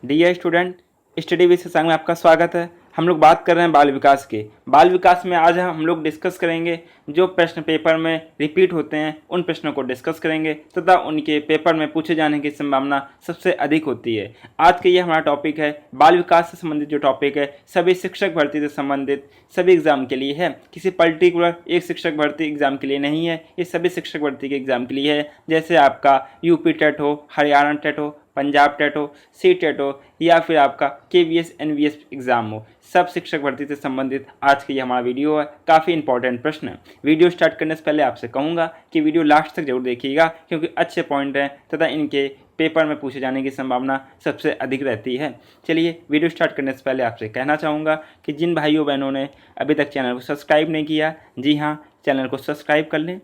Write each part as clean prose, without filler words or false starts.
Dear student, study with Shashank में आपका स्वागत है। हम लोग बात कर रहे हैं बाल विकास के। बाल विकास में आज हम लोग डिस्कस करेंगे जो प्रश्न पेपर में रिपीट होते हैं, उन प्रश्नों को डिस्कस करेंगे तथा उनके पेपर में पूछे जाने की संभावना सबसे अधिक होती है। आज का ये हमारा टॉपिक है बाल विकास से संबंधित। जो टॉपिक है सभी शिक्षक भर्ती से संबंधित सभी एग्जाम के लिए है, किसी पर्टिकुलर एक शिक्षक भर्ती एग्जाम के लिए नहीं है। ये सभी शिक्षक भर्ती के एग्जाम के लिए है। जैसे आपका यूपी टेट हो, हरियाणा टेट हो, पंजाब टेट हो, सी टेट हो या फिर आपका केवीएस एनवीएस एग्जाम हो, सब शिक्षक भर्ती से संबंधित आज की ये हमारा वीडियो है। काफ़ी इंपॉर्टेंट प्रश्न है। वीडियो स्टार्ट करने से पहले आपसे कहूँगा कि वीडियो लास्ट तक जरूर देखिएगा, क्योंकि अच्छे पॉइंट हैं तथा इनके पेपर में पूछे जाने की संभावना सबसे अधिक रहती है। चलिए वीडियो स्टार्ट करने से पहले आपसे कहना चाहूँगा कि जिन भाइयों बहनों ने अभी तक चैनल को सब्सक्राइब नहीं किया, जी हाँ, चैनल को सब्सक्राइब कर लें।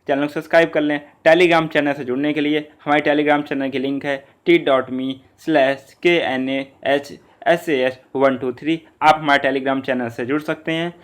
चैनल को सब्सक्राइब कर लें। टेलीग्राम चैनल से जुड़ने के लिए हमारे टेलीग्राम चैनल की लिंक है t.me/KNASSAS123। आप हमारे टेलीग्राम चैनल से जुड़ सकते हैं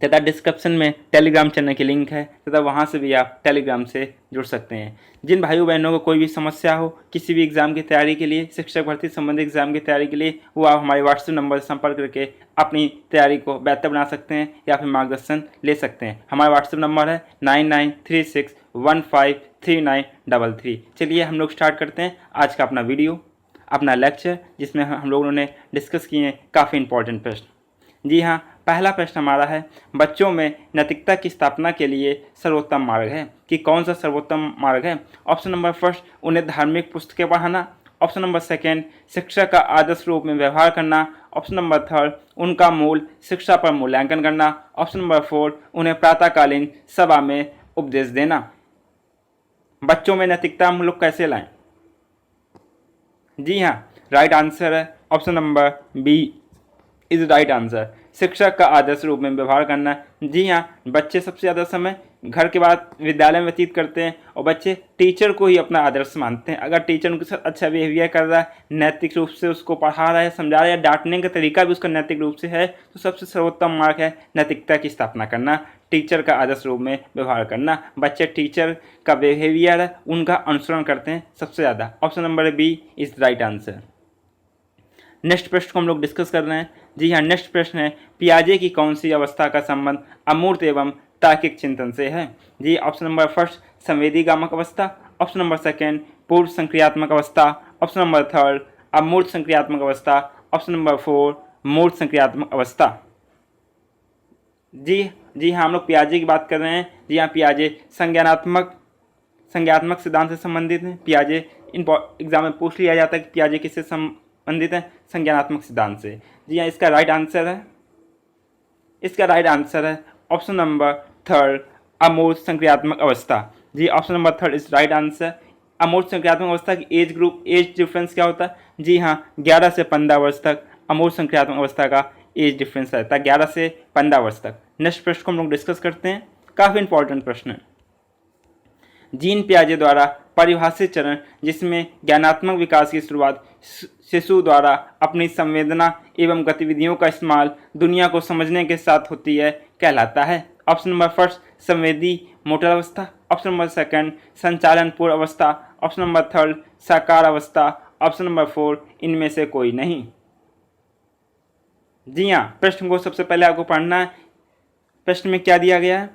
तथा डिस्क्रिप्शन में टेलीग्राम चैनल की लिंक है तथा वहाँ से भी आप टेलीग्राम से जुड़ सकते हैं। जिन भाइयों बहनों को कोई भी समस्या हो किसी भी एग्ज़ाम की तैयारी के लिए, शिक्षक भर्ती संबंधित एग्जाम की तैयारी के लिए, वो आप हमारे व्हाट्सएप नंबर से संपर्क करके अपनी तैयारी को बेहतर बना सकते हैं या फिर मार्गदर्शन ले सकते हैं। हमारा व्हाट्सएप नंबर है 9936153933। चलिए हम लोग स्टार्ट करते हैं आज का अपना वीडियो, अपना लेक्चर, जिसमें हम लोगों ने डिस्कस किए हैं काफ़ी इंपॉर्टेंट प्रश्न। जी हाँ, पहला प्रश्न हमारा है, बच्चों में नैतिकता की स्थापना के लिए सर्वोत्तम मार्ग है कि कौन सा सर्वोत्तम मार्ग है? ऑप्शन नंबर फर्स्ट, उन्हें धार्मिक पुस्तकें पढ़ाना। ऑप्शन नंबर सेकेंड, शिक्षा का आदर्श रूप में व्यवहार करना। ऑप्शन नंबर थर्ड, उनका मूल शिक्षा पर मूल्यांकन करना। ऑप्शन नंबर फोर, उन्हें प्रातःकालीन सभा में उपदेश देना। बच्चों में नैतिकता हम लोग कैसे लाएं? जी हाँ, राइट आंसर है option number B is right answer. शिक्षक का आदर्श रूप में व्यवहार करना। जी हाँ, बच्चे सबसे ज़्यादा समय घर के बाद विद्यालय में व्यतीत करते हैं और बच्चे टीचर को ही अपना आदर्श मानते हैं। अगर टीचर उनके साथ अच्छा बिहेवियर कर रहा है, नैतिक रूप से उसको पढ़ा रहा है, समझा रहा है, डांटने का तरीका भी उसका नैतिक रूप से है, तो सबसे सर्वोत्तम मार्ग है नैतिकता की स्थापना करना, टीचर का आदर्श रूप में व्यवहार करना। बच्चे टीचर का बिहेवियर है उनका अनुसरण करते हैं सबसे ज़्यादा। Option number B is right answer. Next प्रश्न को हम लोग डिस्कस कर रहे हैं। जी हाँ, नेक्स्ट प्रश्न है, पियाजे की कौन सी अवस्था का संबंध अमूर्त एवं तार्किक चिंतन से है? जी, ऑप्शन नंबर फर्स्ट, संवेदीगामक अवस्था। ऑप्शन नंबर सेकेंड, पूर्व संक्रियात्मक अवस्था। ऑप्शन नंबर थर्ड, अमूर्त संक्रियात्मक अवस्था। ऑप्शन नंबर फोर, मूर्त संक्रियात्मक अवस्था। जी हाँ, हम लोग पियाजे की बात कर रहे हैं। जी हाँ, पियाजे संज्ञात्मक सिद्धांत से संबंधित हैं। पियाजे एग्जाम में पूछ लिया जाता है कि पियाजे किससे संबंधित है? संज्ञानात्मक सिद्धांत से। जी हाँ, इसका राइट आंसर है ऑप्शन नंबर थर्ड, अमूर्त संक्रियात्मक अवस्था। जी, option number third is right answer. अमूर्त संक्रियात्मक अवस्था की एज डिफरेंस क्या होता है? जी हाँ, 11 से 15 वर्ष तक अमूर्त संक्रियात्मक अवस्था का एज डिफरेंस रहता है, 11 से 15 वर्ष तक। नेक्स्ट प्रश्न को हम लोग डिस्कस करते हैं, काफ़ी इंपॉर्टेंट प्रश्न है। जीन पियाजे द्वारा परिभाषित चरण जिसमें ज्ञानात्मक विकास की शुरुआत शिशु द्वारा अपनी संवेदना एवं गतिविधियों का इस्तेमाल दुनिया को समझने के साथ होती है कहलाता है? ऑप्शन नंबर फर्स्ट, संवेदी मोटर अवस्था। ऑप्शन नंबर सेकंड, संचालन पूर्व अवस्था। ऑप्शन नंबर थर्ड, साकार अवस्था। ऑप्शन नंबर फोर, इनमें से कोई नहीं। जी हाँ, प्रश्न को सबसे पहले आपको पढ़ना है। प्रश्न में क्या दिया गया है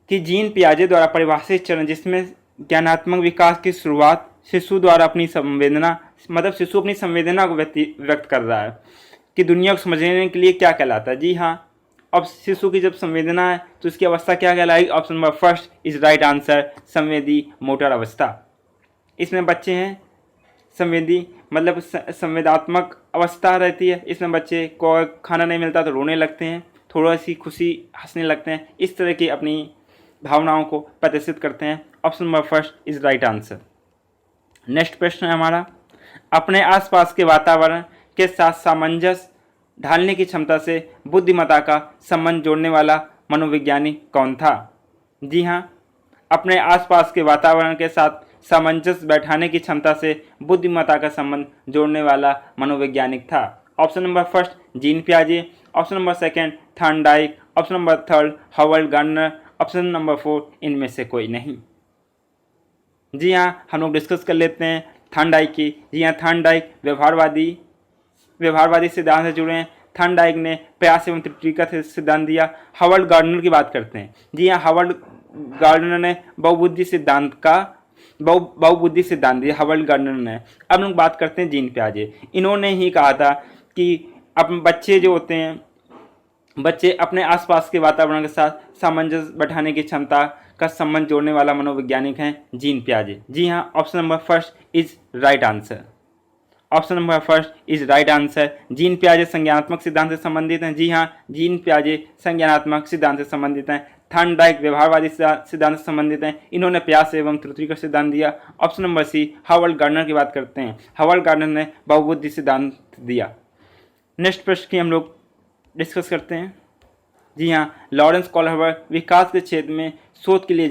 कि जीन पियाजे द्वारा परिभाषित चरण जिसमें ज्ञानात्मक विकास की शुरुआत शिशु द्वारा अपनी संवेदना, मतलब शिशु अपनी संवेदना को व्यक्त कर रहा है कि दुनिया को समझने के लिए क्या कहलाता है? जी हाँ, अब शिशु की जब संवेदना है तो इसकी अवस्था क्या कहलाएगी? Option number first is right answer, संवेदी मोटर अवस्था। इसमें बच्चे हैं संवेदी, मतलब संवेदात्मक अवस्था रहती है। इसमें बच्चे को खाना नहीं मिलता तो रोने लगते हैं, थोड़ा सी खुशी हंसने लगते हैं, इस तरह की अपनी भावनाओं को प्रदर्शित करते हैं। Option number first is right answer. Next प्रश्न है हमारा, अपने आसपास के वातावरण के साथ सामंजस्य ढालने की क्षमता से बुद्धिमत्ता का संबंध जोड़ने वाला मनोवैज्ञानिक कौन था? जी हाँ, अपने आसपास के वातावरण के साथ सामंजस्य बैठाने की क्षमता से बुद्धिमत्ता का संबंध जोड़ने वाला मनोवैज्ञानिक था। ऑप्शन नंबर फर्स्ट, जीन पियाजे। Option number second, Thorndike. Option number third, Howard Gardner. Option number four, इनमें से कोई नहीं। जी हाँ, हम लोग डिस्कस कर लेते हैं थॉर्नडाइक की। जी हाँ, थॉर्नडाइक व्यवहारवादी सिद्धांत से जुड़े हैं। थॉर्नडाइक ने प्रयास एवं त्रुटि का सिद्धांत दिया। हावर्ड गार्डनर की बात करते हैं। जी हाँ, हावर्ड गार्डनर ने बहुबुद्धि सिद्धांत दिया हावर्ड गार्डनर ने। अब लोग बात करते हैं जीन पियाजे। इन्होंने ही कहा था कि अब बच्चे जो होते हैं, बच्चे अपने आसपास के वातावरण के साथ सामंजस्य बैठाने की क्षमता का संबंध जोड़ने वाला मनोवैज्ञानिक है जीन पियाजे। जी हाँ, option number first is right answer. Option number first is right answer. Jean पियाजे संज्ञानात्मक सिद्धांत से संबंधित हैं। जी हाँ, जीन पियाजे संज्ञानात्मक सिद्धांत से संबंधित हैं। थॉर्नडाइक व्यवहारवादी सिद्धांत से संबंधित हैं। इन्होंने प्रयास एवं त्रुटि का सिद्धांत दिया। Option number C, Howard Gardner की बात करते हैं। हावर्ड गार्डनर ने बहुबुद्धि सिद्धांत दिया। नेक्स्ट प्रश्न की हम लोग डिस्कस करते हैं। जी हाँ, लॉरेंस कोहलबर्ग विकास के क्षेत्र में शोध के लिए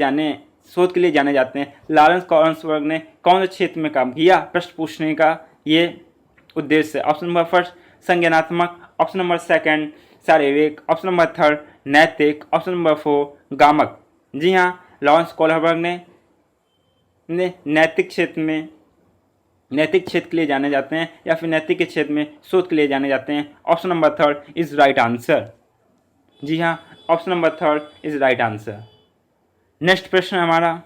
जाने जाते हैं। लॉरेंस कोहलबर्ग ने कौन से क्षेत्र में काम किया, प्रश्न पूछने का ये उद्देश्य है। ऑप्शन नंबर फर्स्ट संज्ञानात्मक, ऑप्शन नंबर सेकंड शारीरिक, ऑप्शन नंबर थर्ड नैतिक, ऑप्शन नंबर फोर गामक। जी हाँ, लॉरेंस कोहलबर्ग ने नैतिक क्षेत्र के लिए जाने जाते हैं या फिर नैतिक के क्षेत्र में शोध के लिए जाने जाते हैं। Option number third is right answer. जी हाँ, option number third is right answer. Next प्रश्न हमारा,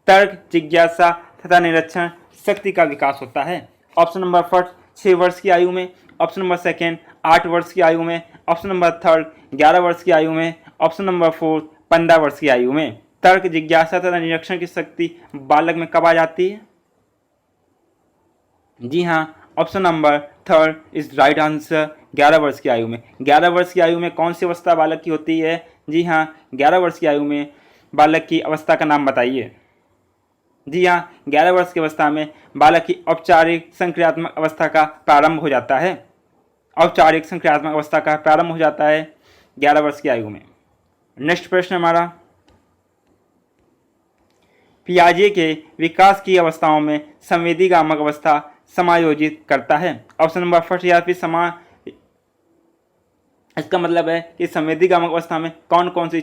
तर्क, जिज्ञासा तथा निरीक्षण शक्ति का विकास होता है। ऑप्शन नंबर फर्स्ट 6 वर्ष की आयु में, ऑप्शन नंबर सेकेंड 8 वर्ष की आयु में, ऑप्शन नंबर थर्ड 11 वर्ष की आयु में, ऑप्शन नंबर फोर्थ 15 वर्ष की आयु में। तर्क, जिज्ञासा तथा निरीक्षण की शक्ति बालक में कब आ जाती है? जी हाँ, option number third is right answer, 11 वर्ष की आयु में। 11 वर्ष की आयु में कौन सी अवस्था बालक की होती है? जी हाँ, 11 वर्ष की आयु में बालक की अवस्था का नाम बताइए। जी हाँ, 11 वर्ष की अवस्था में बालक की औपचारिक संक्रियात्मक अवस्था का प्रारंभ हो जाता है। औपचारिक संक्रियात्मक अवस्था का प्रारंभ हो जाता है 11 वर्ष की आयु में। नेक्स्ट प्रश्न हमारा, पियाजे के विकास की अवस्थाओं में संवेदी गामक अवस्था समायोजित करता है। ऑप्शन नंबर फर्स्ट या फिर इसका मतलब है कि संवेदी गामक अवस्था में कौन कौन सी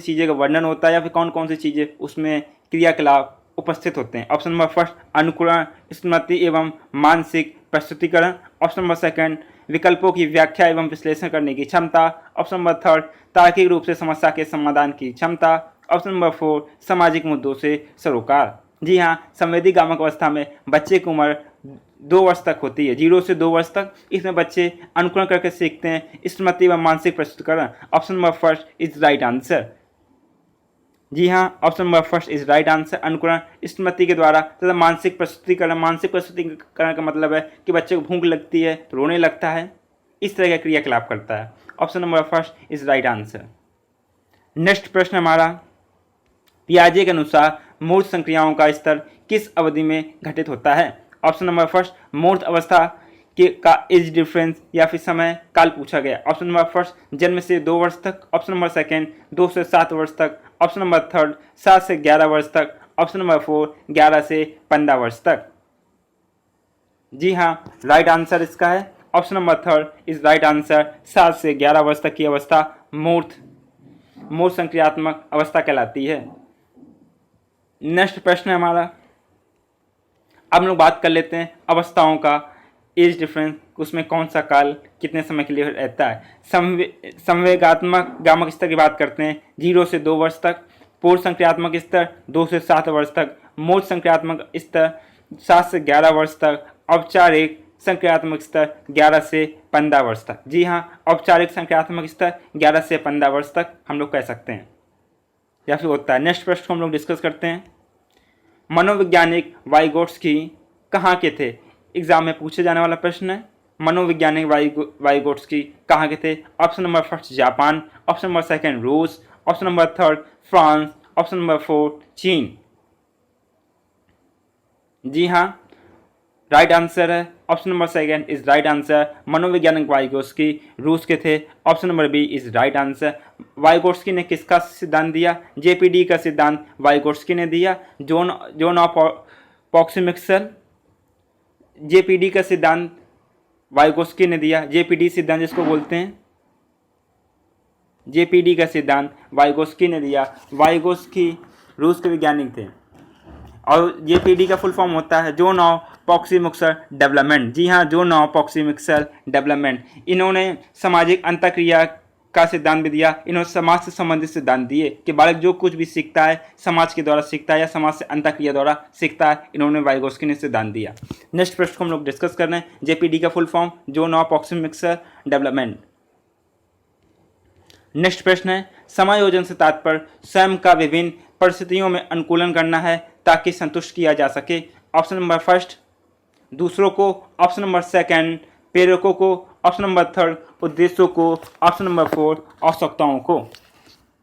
चीज़ें का वर्णन होता है या फिर कौन कौन सी चीज़ें उसमें क्रियाकलाप उपस्थित होते हैं। ऑप्शन नंबर फर्स्ट अनुकरण, स्मृति एवं मानसिक प्रस्तुतिकरण। ऑप्शन नंबर सेकंड विकल्पों की व्याख्या एवं विश्लेषण करने की क्षमता। ऑप्शन नंबर थर्ड तार्किक रूप से समस्या के समाधान की क्षमता। ऑप्शन नंबर फोर सामाजिक मुद्दों से सरोकार। जी हाँ, संवेदी गामक अवस्था में बच्चे की उम्र 2 वर्ष तक होती है, 0 से 2 वर्ष तक। इसमें बच्चे अनुकरण करके सीखते हैं, स्मृति व मानसिक प्रस्तुतिकरण। Option number first is right answer. जी हाँ, option number first is right answer. अनुकरण स्मृति के द्वारा तथा मानसिक प्रस्तुतिकरण। मानसिक प्रस्तुतिकरण का मतलब है कि बच्चे को भूख लगती है तो रोने लगता है, इस तरह का क्रियाकलाप करता है। Option number first is right answer. Next प्रश्न हमारा, पियाजे के अनुसार मूर्त संक्रियाओं का स्तर किस अवधि में घटित होता है? ऑप्शन नंबर फर्स्ट मूर्त अवस्था का एज डिफरेंस या फिर समय काल पूछा गया। ऑप्शन नंबर फर्स्ट जन्म से 2 वर्ष तक। ऑप्शन नंबर सेकेंड 2 से 7 वर्ष तक। ऑप्शन नंबर थर्ड 7 से 11 वर्ष तक। ऑप्शन नंबर फोर 11 से 15 वर्ष तक। जी हाँ, राइट आंसर इसका है option number third is right answer. 7 से 11 वर्ष तक की अवस्था मूर्त संक्रियात्मक अवस्था कहलाती है। नेक्स्ट प्रश्न है हमारा, अब हम लोग बात कर लेते हैं अवस्थाओं का एज डिफरेंस, उसमें कौन सा काल कितने समय के लिए रहता है। संवेगात्मक गामक स्तर की बात करते हैं 0 से 2 वर्ष तक। पूर्व संक्रियात्मक स्तर 2 से 7 वर्ष तक। मूर्त संक्रियात्मक स्तर 7 से 11 वर्ष तक। औपचारिक संक्रियात्मक स्तर 11 से 15 वर्ष तक। जी हाँ, औपचारिक संक्रियात्मक स्तर 11 से 15 वर्ष तक हम लोग कह सकते हैं या फिर होता है। नेक्स्ट प्रश्न को हम लोग डिस्कस करते हैं, मनोवैज्ञानिक वाइगोट्स्की कहाँ के थे? एग्जाम में पूछे जाने वाला प्रश्न है। मनोवैज्ञानिक वाइगोट्स्की कहाँ के थे? Option number first Japan, option number second रूस, option number third France, option number four चीन। जी हाँ, राइट आंसर है option number second is right answer. मनोवैज्ञानिक वाइगोट्स्की रूस के थे। Option number B is right answer. Vygotsky ने किसका सिद्धांत दिया? जेपीडी का सिद्धांत वाइगोट्स्की ने दिया। जोन ऑफ पॉक्सिमिक्सल, जेपीडी का सिद्धांत वाइगोट्स्की ने दिया। जेपीडी सिद्धांत जिसको बोलते हैं, जेपीडी का सिद्धांत वाइगोट्स्की ने दिया। वाइगोट्स्की रूस के वैज्ञानिक थे। और JPD का फुल फॉर्म होता है जोन ऑफ प्रॉक्सिमिक्सल डेवलपमेंट। जी हाँ, जोन ऑफ प्रॉक्सिमिक्सल डेवलपमेंट। इन्होंने सामाजिक अंतःक्रिया का सिद्धांत भी दिया। इन्होंने समाज से संबंधित सिद्धांत दिए कि बालक जो कुछ भी सीखता है समाज के द्वारा सीखता है या समाज से अंतःक्रिया द्वारा सीखता है। इन्होंने वाइगोत्स्की ने सिद्धांत दिया। नेक्स्ट प्रश्न को हम लोग डिस्कस कर रहे हैं। JPD का full form zone of proximal development. Next प्रश्न है, समायोजन से तात्पर्य स्वयं का विभिन्न परिस्थितियों में अनुकूलन करना है ताकि संतुष्ट किया जा सके। ऑप्शन नंबर फर्स्ट दूसरों को, ऑप्शन नंबर सेकंड प्रेरकों को, ऑप्शन नंबर थर्ड उद्देश्यों को, ऑप्शन नंबर फोर आवश्यकताओं को।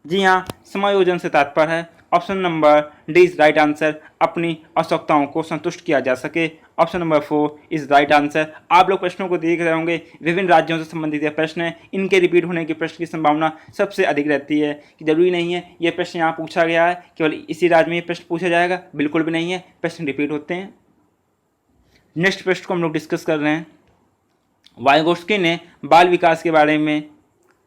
जी हाँ, समायोजन से तात्पर्य है option number D is right answer, अपनी आवश्यकताओं को संतुष्ट किया जा सके। Option number 4 is right answer. आप लोग प्रश्नों को देख रहे होंगे, विभिन्न राज्यों से संबंधित ये प्रश्न है, इनके रिपीट होने की प्रश्न की संभावना सबसे अधिक रहती है। कि जरूरी नहीं है ये प्रश्न यहाँ पूछा गया है केवल इसी राज्य में ये प्रश्न पूछा जाएगा, बिल्कुल भी नहीं है, प्रश्न रिपीट होते हैं। नेक्स्ट प्रश्न को हम लोग डिस्कस कर रहे हैं। वाइगोत्स्की ने बाल विकास के बारे में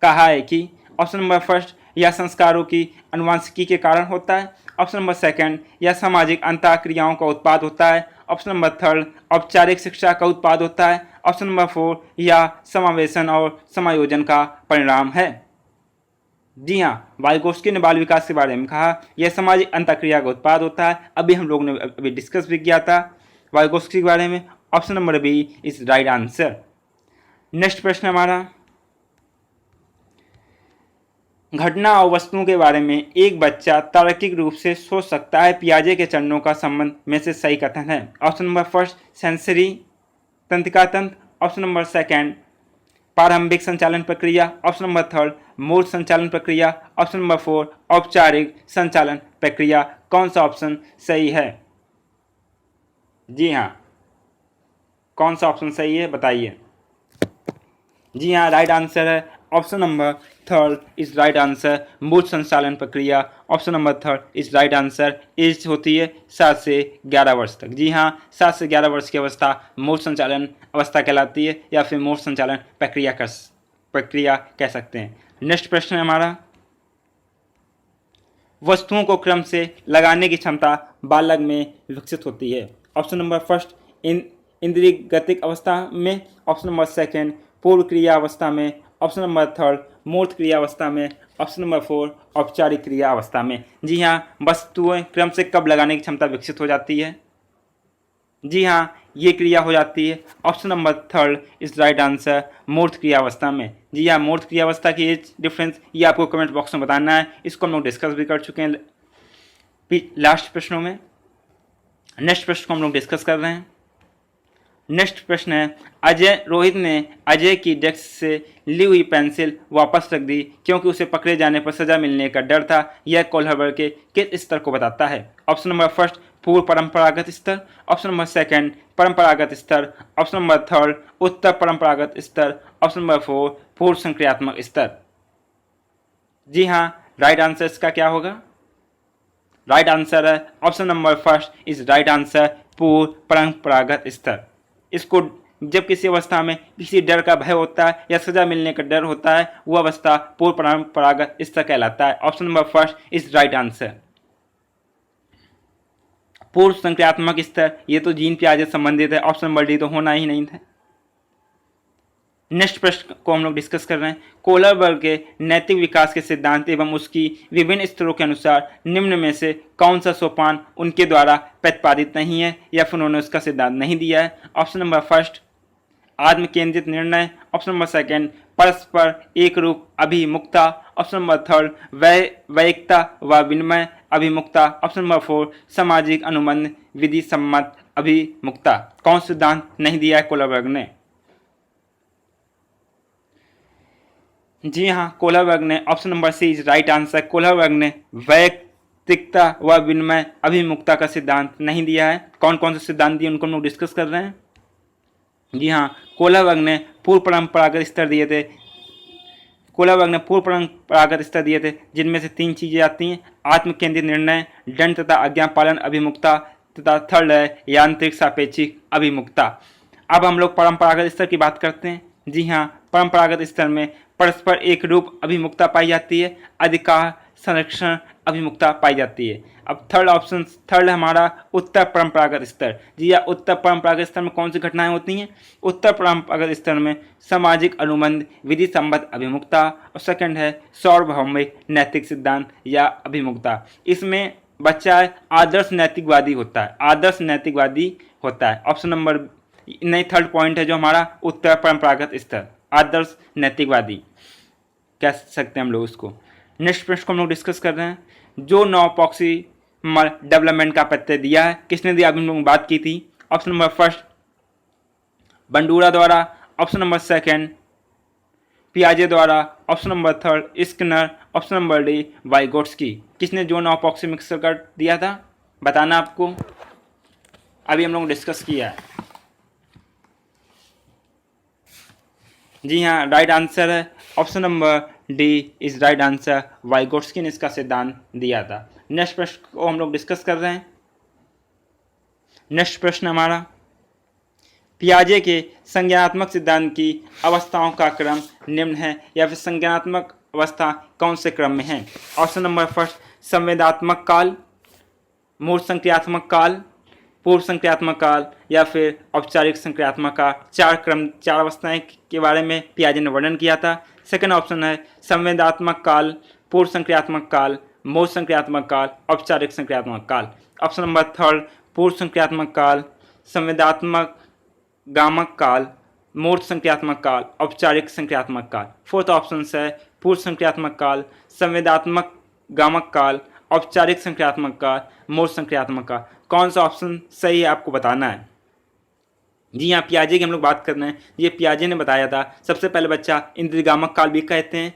कहा है कि ऑप्शन नंबर फर्स्ट यह संस्कारों की अनुवांशिकी के कारण होता है। ऑप्शन नंबर सेकंड यह सामाजिक अंतःक्रियाओं का उत्पाद होता है। ऑप्शन नंबर थर्ड औपचारिक शिक्षा का उत्पाद होता है। ऑप्शन नंबर 4 यह समावेशन और समायोजन का परिणाम है। जी हाँ, वाइगोत्स्की ने बाल विकास के बारे में कहा यह सामाजिक अंतःक्रिया का उत्पाद होता है। अभी हम लोग ने अभी डिस्कस भी किया था वाइगोत्स्की के बारे में। Option number B is right answer. Next प्रश्न हमारा, घटना और वस्तुओं के बारे में एक बच्चा तार्किक रूप से सोच सकता है, पियाजे के चरणों का संबंध में से सही कथन है। ऑप्शन नंबर फर्स्ट सेंसरी तंत्रिका तंत्र, ऑप्शन नंबर सेकंड प्रारंभिक संचालन प्रक्रिया, ऑप्शन नंबर थर्ड मूर्त संचालन प्रक्रिया, ऑप्शन नंबर 4 औपचारिक संचालन प्रक्रिया। कौन सा ऑप्शन सही है? जी हाँ, कौन सा ऑप्शन सही है बताइए। जी हाँ, राइट आंसर है option number third is right answer, मूर्त संचालन प्रक्रिया। Option number third is right answer. Age होती है 7 से 11 वर्ष तक। जी हाँ, 7 से 11 वर्ष की अवस्था मूर्त संचालन अवस्था कहलाती है या फिर मूर्त संचालन प्रक्रिया कह सकते हैं। नेक्स्ट प्रश्न है हमारा, वस्तुओं को क्रम से लगाने की क्षमता बालक में विकसित होती है। ऑप्शन नंबर फर्स्ट इंद्रिय गतिक अवस्था में, ऑप्शन नंबर सेकंड पूर्व क्रिया अवस्था में, ऑप्शन नंबर थर्ड मूर्त क्रिया अवस्था में, ऑप्शन नंबर 4 औपचारिक क्रिया अवस्था में। जी हाँ, वस्तुएं क्रम से कब लगाने की क्षमता विकसित हो जाती है? जी हाँ, ये क्रिया हो जाती है option number third is right answer, मूर्त क्रिया अवस्था में। जी हाँ, मूर्त क्रिया अवस्था की एज डिफरेंस ये आपको कमेंट बॉक्स में बताना है। इसको हम लोग डिस्कस भी कर चुके हैं लास्ट प्रश्नों में। नेक्स्ट प्रश्न को हम लोग डिस्कस कर रहे हैं। नेक्स्ट प्रश्न है, रोहित ने अजय की डेस्क से ली हुई पेंसिल वापस रख दी क्योंकि उसे पकड़े जाने पर सजा मिलने का डर था। यह कोल्हबर्ग के किस स्तर को बताता है? ऑप्शन नंबर फर्स्ट पूर्व परंपरागत स्तर, ऑप्शन नंबर सेकंड परंपरागत स्तर, ऑप्शन नंबर थर्ड उत्तर परंपरागत स्तर, ऑप्शन नंबर 4 पूर्व संक्रियात्मक स्तर। जी हाँ, राइट आंसर इसका क्या होगा? राइट आंसर है option number first is right answer, पूर्व परंपरागत स्तर। इसको जब किसी अवस्था में किसी डर का भय होता है या सजा मिलने का डर होता है, वो अवस्था पूर्व परंपरागत स्तर कहलाता है। Option number first is right answer. पूर्व संक्रियात्मक स्तर ये तो जीन पियाजे से संबंधित है, ऑप्शन नंबर डी तो होना ही नहीं था। नेक्स्ट प्रश्न को हम लोग डिस्कस कर रहे हैं। कोहलबर्ग के नैतिक विकास के सिद्धांत एवं उसकी विभिन्न स्तरों के अनुसार निम्न में से कौन सा सोपान उनके द्वारा प्रतिपादित नहीं है या फिर उन्होंने उसका सिद्धांत नहीं दिया है? ऑप्शन नंबर फर्स्ट आत्म केंद्रित निर्णय, ऑप्शन नंबर सेकंड परस्पर एक रूप अभिमुखता, ऑप्शन नंबर थर्ड वैयक्ता व विनिमय अभिमुखता, ऑप्शन नंबर 4 सामाजिक अनुबंध विधि सम्मत अभिमुखता। कौन सिद्धांत नहीं दिया है कोहलबर्ग ने? जी हाँ, कोहलबर्ग ने option number C is right answer. Kohlberg ने वैयक्तिकता व विनिमय अभिमुखता का सिद्धांत नहीं दिया है। कौन कौन से सिद्धांत दिए उनको हम लोग डिस्कस कर रहे हैं। जी हाँ, कोहलबर्ग ने पूर्व परंपरागत स्तर दिए थे। कोहलबर्ग ने पूर्व परंपरागत स्तर दिए थे जिनमें से 3 चीजें आती हैं, आत्म केंद्रित निर्णय, दंड तथा आज्ञा पालन अभिमुखता तथा थर्ड है यांत्रिक सापेक्षिक अभिमुखता। अब हम लोग परंपरागत स्तर की बात करते हैं। जी हाँ, परंपरागत स्तर में परस्पर एक रूप अभिमुखता पाई जाती है। अधिकार संरक्षण अभिमुखता पाई जाती है। अब थर्ड हमारा उत्तर परंपरागत स्तर। जी या उत्तर परंपरागत स्तर में कौन सी घटनाएं होती हैं? उत्तर परंपरागत स्तर में सामाजिक अनुबंध, विधि संबद्ध अभिमुखता, और सेकंड है सार्वभौमिक नैतिक सिद्धांत या अभिमुखता। इसमें बच्चा आदर्श नैतिकवादी होता है, आदर्श नैतिकवादी होता है। ऑप्शन नंबर नहीं, थर्ड पॉइंट है जो हमारा उत्तर परंपरागत स्तर, आदर्श नैतिकवादी कह सकते हैं हम लोग उसको। नेक्स्ट प्रश्न को हम लोग डिस्कस कर रहे हैं, जो नौ प्रॉक्सिमल डेवलपमेंट का प्रत्यय दिया है, किसने दिया? अभी हम लोग बात की थी। ऑप्शन नंबर फर्स्ट बंडूरा द्वारा, ऑप्शन नंबर सेकंड पियाजे द्वारा, option number third Skinner, option number D Vygotsky. किसने जो नौ प्रॉक्सिमल का दिया था बताना आपको, अभी हम लोग डिस्कस किया है। जी हाँ, राइट आंसर है option number D is right answer, Vygotsky ने इसका सिद्धांत दिया था। नेक्स्ट प्रश्न को हम लोग डिस्कस कर रहे हैं। नेक्स्ट प्रश्न हमारा, पियाजे के संज्ञानात्मक सिद्धांत की अवस्थाओं का क्रम निम्न है, या फिर संज्ञानात्मक अवस्था कौन से क्रम में है? ऑप्शन नंबर फर्स्ट संवेदात्मक काल, मूर्त संक्रियात्मक काल, पूर्व संक्रियात्मक काल, या फिर औपचारिक संक्रियात्मक काल। चार अवस्थाएं के बारे में पियाजे ने वर्णन किया था। सेकंड ऑप्शन है संवेदात्मक काल, पूर्व संक्रियात्मक काल, मूर्त संक्रियात्मक काल, औपचारिक संक्रियात्मक काल। ऑप्शन नंबर थर्ड पूर्व संक्रियात्मक काल, संवेदात्मक गामक काल, मूर्त संक्रियात्मक काल, औपचारिक संक्रियात्मक काल। फोर्थ ऑप्शन है पूर्व संक्रियात्मक काल, संवेदात्मक गामक काल, औपचारिक संक्रियात्मक काल, मूर्त संक्रियात्मक काल। कौन सा ऑप्शन सही है आपको बताना है। जी यहाँ पियाजे की हम लोग बात कर रहे हैं। ये पियाजे ने बताया था। सबसे पहले बच्चा इंद्रियगामक काल भी कहते हैं,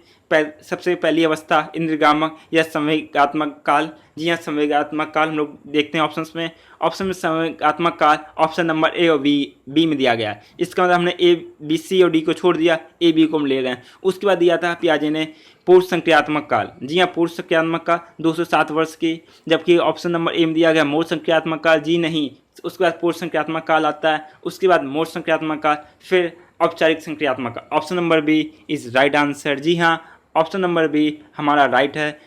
सबसे पहली अवस्था इंद्रियगामक या संवेगात्मक काल। जी हाँ, संवेगात्मक काल हम लोग देखते हैं ऑप्शंस में। ऑप्शन में संवेगात्मक काल ऑप्शन नंबर ए और बी में दिया गया है। इसका मतलब हमने ए बी सी और डी को छोड़ दिया, ए बी को हम ले रहे हैं। उसके बाद दिया था पियाजे ने पूर्व संक्रियात्मक काल। जी हाँ, पूर्व संक्रियात्मक काल 207 वर्ष की, जबकि ऑप्शन नंबर ए में दिया गया मूर्त संक्रियात्मक काल। जी नहीं, उसके बाद पूर्व संक्रियात्मक काल आता है, उसके बाद मूर्त संक्रियात्मक काल, फिर औपचारिक संक्रियात्मक काल। Option number B is right answer. जी हाँ, ऑप्शन नंबर बी हमारा राइट है।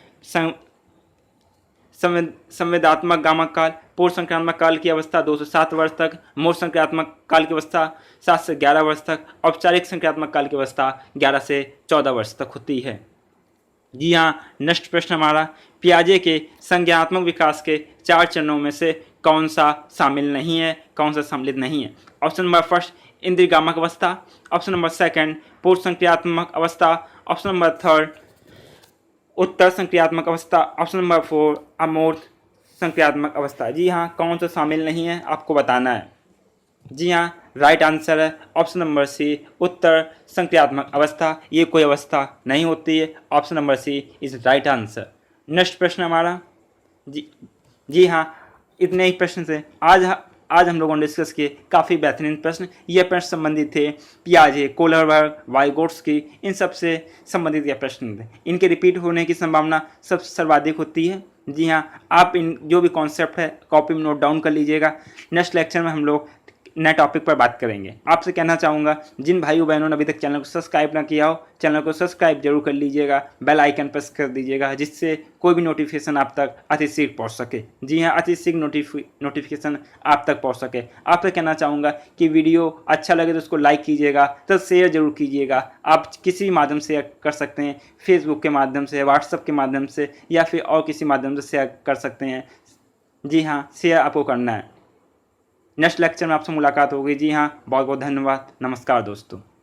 संवेदात्मक गामक काल, पूर्व संक्रियात्मक काल की अवस्था 207 वर्ष तक, मूर्त संक्रियात्मक काल की अवस्था 7 से 11 वर्ष तक, औपचारिक संक्रियात्मक काल की अवस्था 11 से 14 वर्ष तक होती है। जी हाँ, नेक्स्ट प्रश्न हमारा, पियाजे के संज्ञानात्मक विकास के 4 चरणों में से कौन सा शामिल नहीं है, कौन सा सम्मिलित नहीं है? ऑप्शन नंबर फर्स्ट इंद्रियगामक अवस्था, ऑप्शन नंबर सेकंड पूर्व संक्रियात्मक अवस्था, ऑप्शन नंबर थर्ड उत्तर संक्रियात्मक अवस्था, ऑप्शन नंबर 4 अमूर्त संक्रियात्मक अवस्था। जी हाँ, कौन सा शामिल नहीं है आपको बताना है। जी हाँ, राइट आंसर है ऑप्शन नंबर सी उत्तर संक्रियात्मक अवस्था। ये कोई अवस्था नहीं होती है। Option number C is right answer. Next प्रश्न हमारा, जी हाँ, इतने ही प्रश्न से आज हम लोगों ने डिस्कस किए काफ़ी बेहतरीन प्रश्न। ये प्रश्न संबंधित थे पियाजे, कोहलरबर्ग, वाइगोट्स्की, इन सब से संबंधित ये प्रश्न थे। इनके रिपीट होने की संभावना सबसे सर्वाधिक होती है। जी हाँ, आप इन जो भी कॉन्सेप्ट है कॉपी में नोट डाउन कर लीजिएगा। नेक्स्ट लेक्चर में हम लोग नए टॉपिक पर बात करेंगे। आपसे कहना चाहूँगा, जिन भाइयों बहनों ने अभी तक चैनल को सब्सक्राइब ना किया हो, चैनल को सब्सक्राइब जरूर कर लीजिएगा, बेल आइकन प्रेस कर दीजिएगा, जिससे कोई भी नोटिफिकेशन आप तक अति शीघ्र पहुँच सके। जी हाँ, अति शीघ्र नोटिफिकेशन आप तक पहुँच सके। आपसे कहना चाहूँगा कि वीडियो अच्छा लगे तो उसको लाइक कीजिएगा, तो शेयर जरूर कीजिएगा। आप किसी माध्यम से कर सकते हैं, फेसबुक के माध्यम से, व्हाट्सएप के माध्यम से, या फिर और किसी माध्यम से शेयर कर सकते हैं। जी हाँ, शेयर आपको करना है। नेक्स्ट लेक्चर में आपसे मुलाकात होगी। जी हाँ, बहुत बहुत धन्यवाद। नमस्कार दोस्तों।